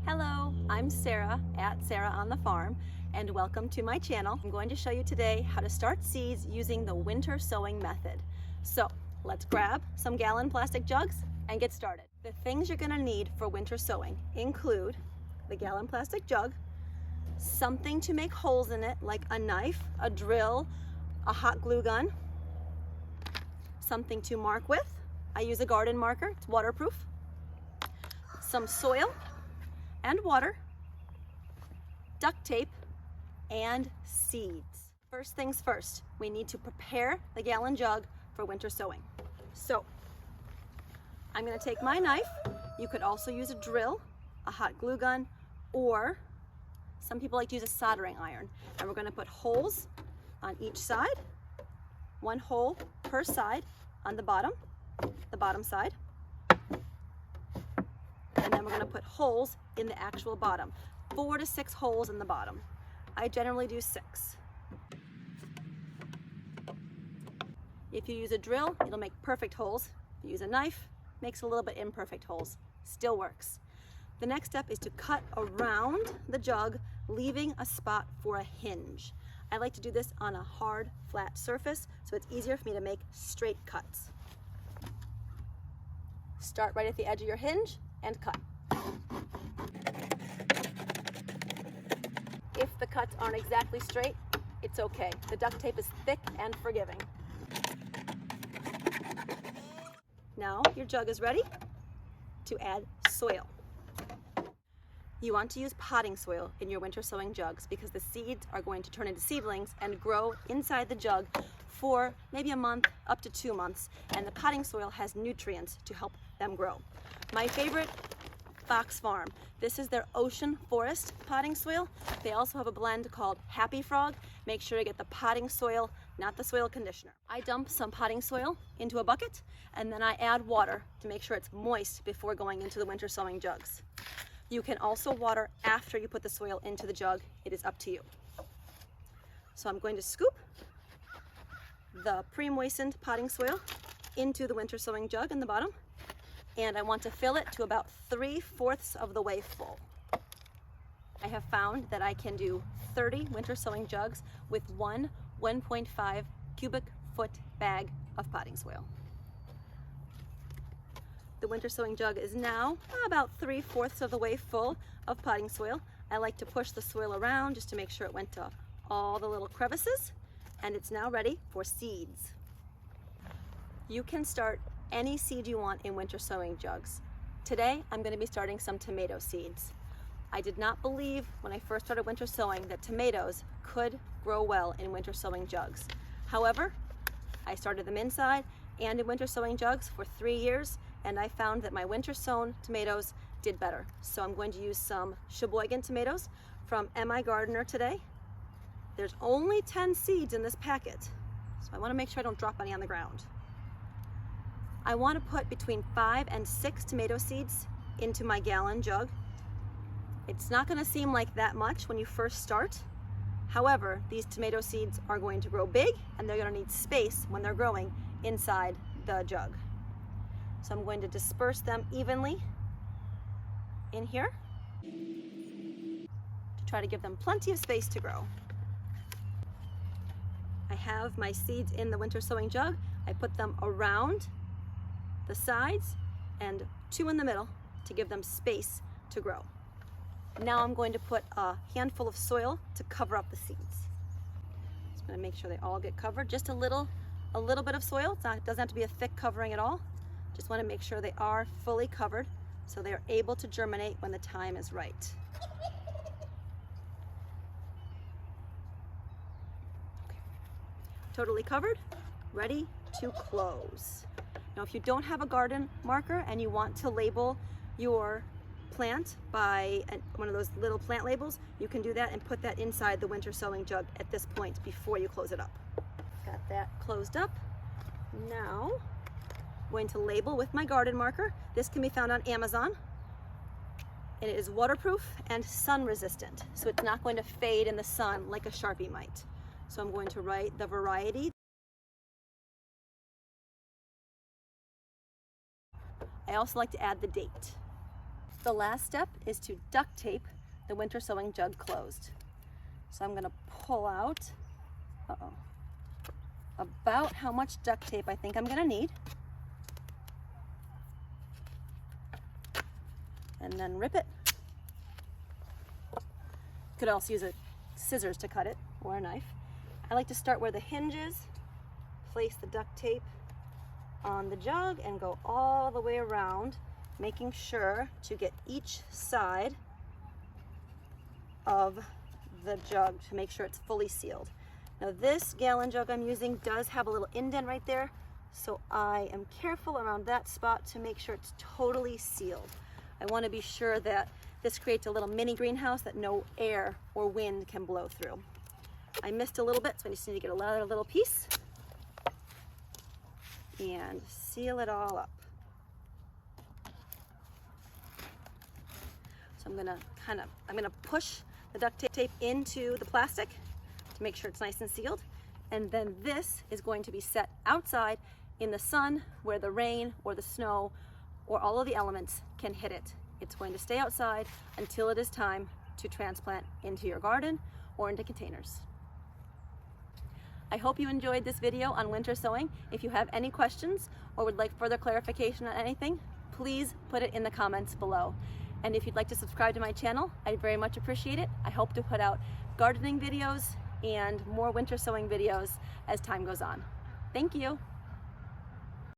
Hello, I'm Sarah at Sarah on the Farm, and welcome to my channel. I'm going to show you today how to start seeds using the winter sowing method. So let's grab some gallon plastic jugs and get started. The things you're going to need for winter sowing include the gallon plastic jug, something to make holes in it like a knife, a drill, a hot glue gun, something to mark with. I use a garden marker, it's waterproof, some soil and water, duct tape, and seeds. First things first, we need to prepare the gallon jug for winter sowing. So I'm going to take my knife. You could also use a drill, a hot glue gun, or some people like to use a soldering iron. And we're going to put holes on each side, one hole per side on the bottom side. And then we're going to put holes in the actual bottom, 4 to 6 holes in the bottom. I generally do 6. If you use a drill, it'll make perfect holes. If you use a knife, makes a little bit imperfect holes. Still works. The next step is to cut around the jug, leaving a spot for a hinge. I like to do this on a hard, flat surface, so it's easier for me to make straight cuts. Start right at the edge of your hinge and cut. If the cuts aren't exactly straight, it's okay. The duct tape is thick and forgiving. Now your jug is ready to add soil. You want to use potting soil in your winter sowing jugs because the seeds are going to turn into seedlings and grow inside the jug for maybe a month up to 2 months, and the potting soil has nutrients to help them grow. My favorite, Fox Farm. This is their ocean forest potting soil. They also have a blend called Happy Frog. Make sure to get the potting soil, not the soil conditioner. I dump some potting soil into a bucket and then I add water to make sure it's moist before going into the winter sowing jugs. You can also water after you put the soil into the jug. It is up to you. So I'm going to scoop the pre-moistened potting soil into the winter sowing jug in the bottom, and I want to fill it to about 3/4 of the way full. I have found that I can do 30 winter sowing jugs with one 1.5 cubic foot bag of potting soil. The winter sowing jug is now about 3/4 of the way full of potting soil. I like to push the soil around just to make sure it went to all the little crevices, and it's now ready for seeds. You can start any seed you want in winter sowing jugs. Today, I'm going to be starting some tomato seeds. I did not believe when I first started winter sowing that tomatoes could grow well in winter sowing jugs. However, I started them inside and in winter sowing jugs for 3 years, and I found that my winter sown tomatoes did better. So I'm going to use some Sheboygan tomatoes from M.I. Gardener today. There's only 10 seeds in this packet, so I want to make sure I don't drop any on the ground. I want to put between 5 and 6 tomato seeds into my gallon jug. It's not going to seem like that much when you first start. However, these tomato seeds are going to grow big and they're going to need space when they're growing inside the jug. So I'm going to disperse them evenly in here to try to give them plenty of space to grow. I have my seeds in the winter sowing jug. I put them around the sides and 2 in the middle to give them space to grow. Now I'm going to put a handful of soil to cover up the seeds. Just going to make sure they all get covered. Just a little bit of soil. It doesn't have to be a thick covering at all. Just want to make sure they are fully covered so they are able to germinate when the time is right. Okay. Totally covered, ready to close. Now, if you don't have a garden marker and you want to label your plant by one of those little plant labels, you can do that and put that inside the winter sowing jug at this point before you close it up. Got that closed up. Now, I'm going to label with my garden marker. This can be found on Amazon. And it is waterproof and sun resistant, so it's not going to fade in the sun like a Sharpie might. So I'm going to write the variety. I also like to add the date. The last step is to duct tape the winter sowing jug closed. So I'm gonna pull out, about how much duct tape I think I'm gonna need. And then rip it. Could also use a scissors to cut it, or a knife. I like to start where the hinge is, place the duct tape on the jug and go all the way around, making sure to get each side of the jug to make sure it's fully sealed. Now this gallon jug I'm using does have a little indent right there, so I am careful around that spot to make sure it's totally sealed. I want to be sure that this creates a little mini greenhouse that no air or wind can blow through. I missed a little bit, so I just need to get another little piece and seal it all up. So I'm gonna push the duct tape into the plastic to make sure it's nice and sealed. And then this is going to be set outside in the sun where the rain or the snow or all of the elements can hit it. It's going to stay outside until it is time to transplant into your garden or into containers. I hope you enjoyed this video on winter sowing. If you have any questions or would like further clarification on anything, please put it in the comments below. And if you'd like to subscribe to my channel, I'd very much appreciate it. I hope to put out gardening videos and more winter sowing videos as time goes on. Thank you.